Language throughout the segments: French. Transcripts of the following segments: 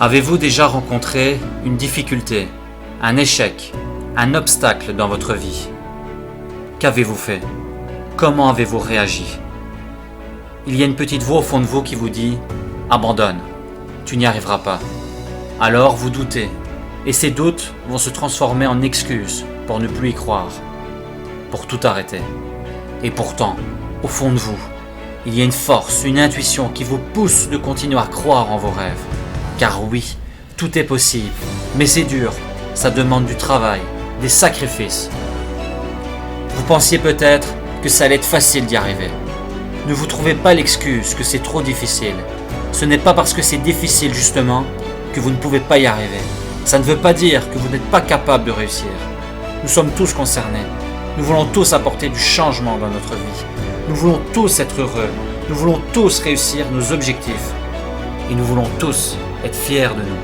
Avez-vous déjà rencontré une difficulté, un échec, un obstacle dans votre vie? Qu'avez-vous fait? Comment avez-vous réagi? Il y a une petite voix au fond de vous qui vous dit « Abandonne, tu n'y arriveras pas ». Alors vous doutez, et ces doutes vont se transformer en excuses pour ne plus y croire, pour tout arrêter. Et pourtant, au fond de vous, il y a une force, une intuition qui vous pousse de continuer à croire en vos rêves. Car oui, tout est possible, mais c'est dur, ça demande du travail, des sacrifices. Vous pensiez peut-être que ça allait être facile d'y arriver. Ne vous trouvez pas l'excuse que c'est trop difficile. Ce n'est pas parce que c'est difficile justement que vous ne pouvez pas y arriver. Ça ne veut pas dire que vous n'êtes pas capable de réussir. Nous sommes tous concernés. Nous voulons tous apporter du changement dans notre vie. Nous voulons tous être heureux. Nous voulons tous réussir nos objectifs. Et nous voulons tous être fiers de nous.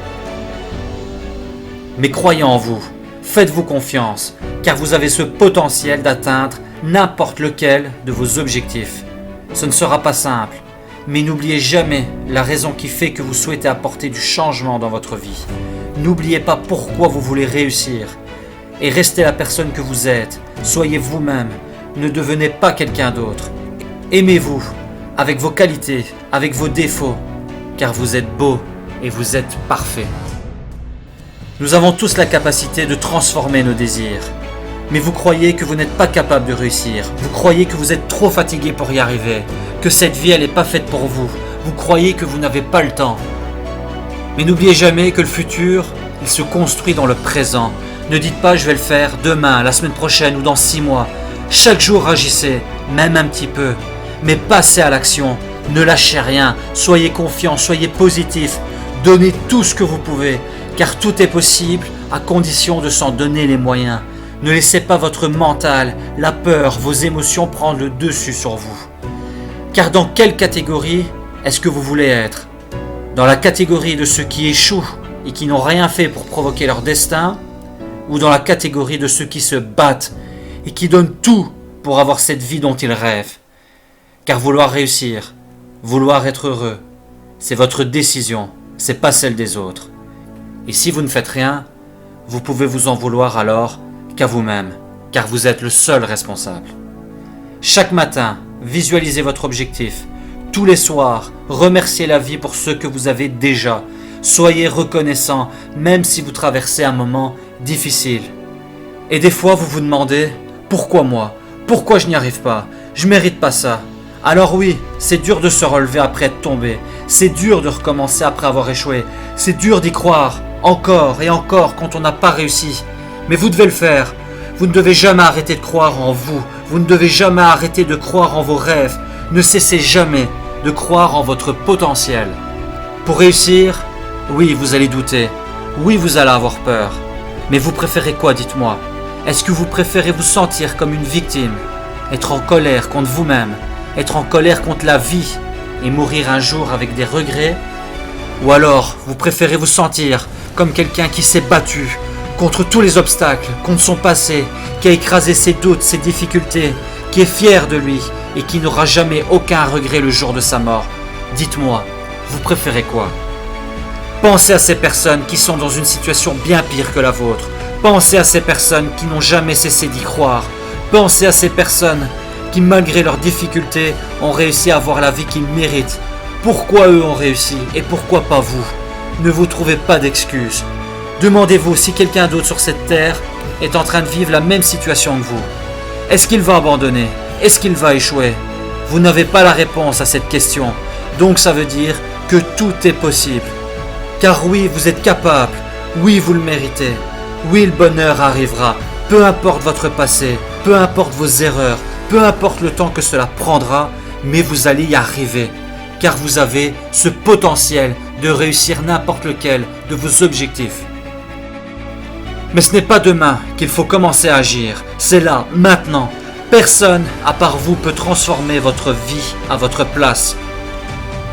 Mais croyez en vous. Faites-vous confiance, car vous avez ce potentiel d'atteindre n'importe lequel de vos objectifs. Ce ne sera pas simple, mais n'oubliez jamais la raison qui fait que vous souhaitez apporter du changement dans votre vie. N'oubliez pas pourquoi vous voulez réussir. Et restez la personne que vous êtes. Soyez vous-même. Ne devenez pas quelqu'un d'autre. Aimez-vous, avec vos qualités, avec vos défauts, car vous êtes beau et vous êtes parfait. Nous avons tous la capacité de transformer nos désirs. Mais vous croyez que vous n'êtes pas capable de réussir. Vous croyez que vous êtes trop fatigué pour y arriver. Que cette vie, elle n'est pas faite pour vous. Vous croyez que vous n'avez pas le temps. Mais n'oubliez jamais que le futur, il se construit dans le présent. Ne dites pas je vais le faire demain, la semaine prochaine ou dans 6 mois. Chaque jour agissez, même un petit peu. Mais passez à l'action. Ne lâchez rien. Soyez confiants, soyez positifs. Donnez tout ce que vous pouvez. Car tout est possible à condition de s'en donner les moyens. Ne laissez pas votre mental, la peur, vos émotions prendre le dessus sur vous. Car dans quelle catégorie est-ce que vous voulez être? Dans la catégorie de ceux qui échouent et qui n'ont rien fait pour provoquer leur destin? Ou dans la catégorie de ceux qui se battent et qui donnent tout pour avoir cette vie dont ils rêvent? Car vouloir réussir, vouloir être heureux, c'est votre décision, c'est pas celle des autres. Et si vous ne faites rien, vous pouvez vous en vouloir alors qu'à vous-même, car vous êtes le seul responsable. Chaque matin, visualisez votre objectif. Tous les soirs, remerciez la vie pour ce que vous avez déjà. Soyez reconnaissant, même si vous traversez un moment difficile. Et des fois, vous vous demandez, pourquoi moi? Pourquoi je n'y arrive pas? Je mérite pas ça. Alors oui, c'est dur de se relever après être tombé. C'est dur de recommencer après avoir échoué. C'est dur d'y croire, encore et encore quand on n'a pas réussi. Mais vous devez le faire. Vous ne devez jamais arrêter de croire en vous. Vous ne devez jamais arrêter de croire en vos rêves. Ne cessez jamais de croire en votre potentiel. Pour réussir, oui, vous allez douter. Oui, vous allez avoir peur. Mais vous préférez quoi, dites-moi? Est-ce que vous préférez vous sentir comme une victime? Être en colère contre vous-même? Être en colère contre la vie et mourir un jour avec des regrets? Ou alors, vous préférez vous sentir comme quelqu'un qui s'est battu contre tous les obstacles, contre son passé, qui a écrasé ses doutes, ses difficultés, qui est fier de lui et qui n'aura jamais aucun regret le jour de sa mort? Dites-moi, vous préférez quoi? Pensez à ces personnes qui sont dans une situation bien pire que la vôtre. Pensez à ces personnes qui n'ont jamais cessé d'y croire. Pensez à ces personnes qui, malgré leurs difficultés, ont réussi à avoir la vie qu'ils méritent. Pourquoi eux ont réussi et pourquoi pas vous? Ne vous trouvez pas d'excuses. Demandez-vous si quelqu'un d'autre sur cette terre est en train de vivre la même situation que vous. Est-ce qu'il va abandonner? Est-ce qu'il va échouer? Vous n'avez pas la réponse à cette question. Donc ça veut dire que tout est possible. Car oui, vous êtes capable. Oui, vous le méritez. Oui, le bonheur arrivera. Peu importe votre passé, peu importe vos erreurs, peu importe le temps que cela prendra, mais vous allez y arriver. Car vous avez ce potentiel de réussir n'importe lequel de vos objectifs. Mais ce n'est pas demain qu'il faut commencer à agir. C'est là, maintenant. Personne, à part vous, peut transformer votre vie à votre place.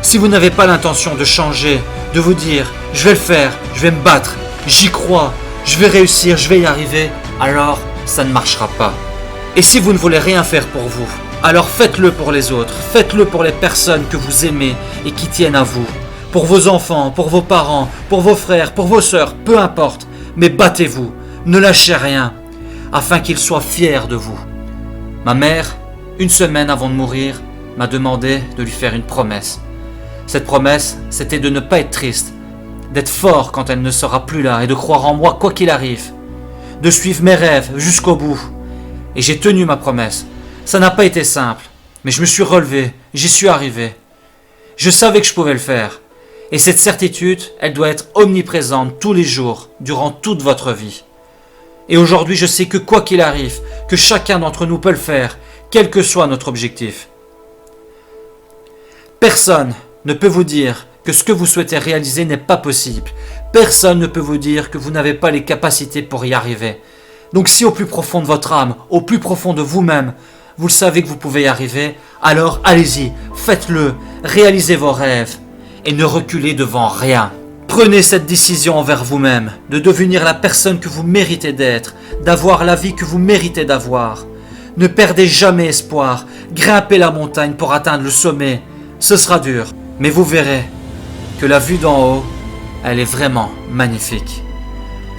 Si vous n'avez pas l'intention de changer, de vous dire « je vais le faire, je vais me battre, j'y crois, je vais réussir, je vais y arriver », alors ça ne marchera pas. Et si vous ne voulez rien faire pour vous, alors faites-le pour les autres, faites-le pour les personnes que vous aimez et qui tiennent à vous. pour vos enfants, pour vos parents, pour vos frères, pour vos sœurs, peu importe, mais battez-vous, ne lâchez rien, afin qu'ils soient fiers de vous. Ma mère, une semaine avant de mourir, m'a demandé de lui faire une promesse. Cette promesse, c'était de ne pas être triste, d'être fort quand elle ne sera plus là et de croire en moi quoi qu'il arrive, de suivre mes rêves jusqu'au bout. Et j'ai tenu ma promesse. Ça n'a pas été simple, mais je me suis relevé, j'y suis arrivé. Je savais que je pouvais le faire. Et cette certitude, elle doit être omniprésente tous les jours, durant toute votre vie. Et aujourd'hui, je sais que quoi qu'il arrive, que chacun d'entre nous peut le faire, quel que soit notre objectif. Personne ne peut vous dire que ce que vous souhaitez réaliser n'est pas possible. Personne ne peut vous dire que vous n'avez pas les capacités pour y arriver. Donc si au plus profond de votre âme, au plus profond de vous-même, vous le savez que vous pouvez y arriver, alors allez-y, faites-le, réalisez vos rêves et ne reculez devant rien. Prenez cette décision envers vous-même, de devenir la personne que vous méritez d'être, d'avoir la vie que vous méritez d'avoir. Ne perdez jamais espoir, grimpez la montagne pour atteindre le sommet. Ce sera dur, mais vous verrez que la vue d'en haut, elle est vraiment magnifique.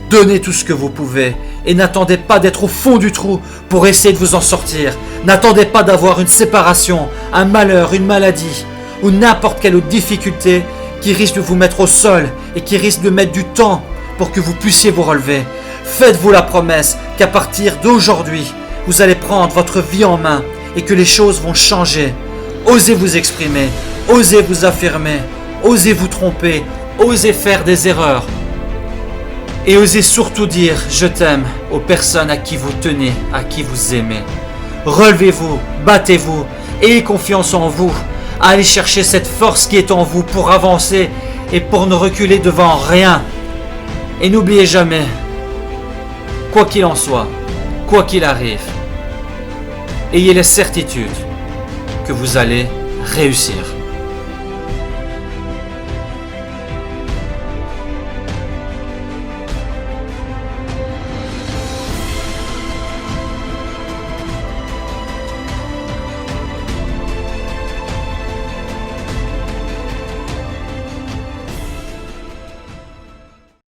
Donnez tout ce que vous pouvez et n'attendez pas d'être au fond du trou pour essayer de vous en sortir. N'attendez pas d'avoir une séparation, un malheur, une maladie ou n'importe quelle autre difficulté qui risque de vous mettre au sol et qui risque de mettre du temps pour que vous puissiez vous relever. Faites-vous la promesse qu'à partir d'aujourd'hui, vous allez prendre votre vie en main et que les choses vont changer. Osez vous exprimer, osez vous affirmer, osez vous tromper, osez faire des erreurs. Et osez surtout dire « je t'aime » aux personnes à qui vous tenez, à qui vous aimez. Relevez-vous, battez-vous, ayez confiance en vous. Allez chercher cette force qui est en vous pour avancer et pour ne reculer devant rien. Et n'oubliez jamais, quoi qu'il en soit, quoi qu'il arrive, ayez la certitude que vous allez réussir.